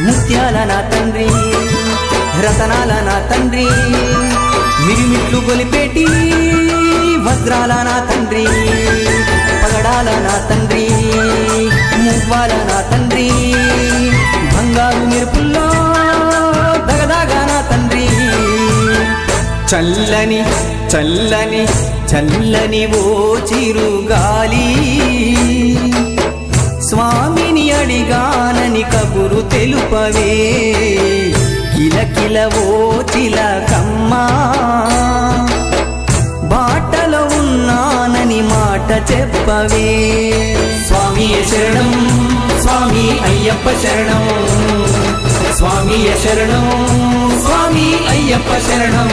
ముత్యాల నా తండ్రి రతనాల నా తండ్రి మిరిమిట్లు గొలిపేటి వజ్రాల నా తండ్రి పగడాల నా తండ్రి మువ్వాల నా తండ్రి బంగారు మెరుపుల్లో దగదాగా నా తండ్రి చల్లని చల్లని చల్లని ఓ చిరుగాలి స్వామిని అడిగానని కబురు తెలుపవే కిలకిల ఓ చిలకమ్మా బాటలో ఉన్నానని మాట చెప్పవే స్వామియే శరణం స్వామి అయ్యప్ప శరణం స్వామియే శరణం స్వామి అయ్యప్ప శరణం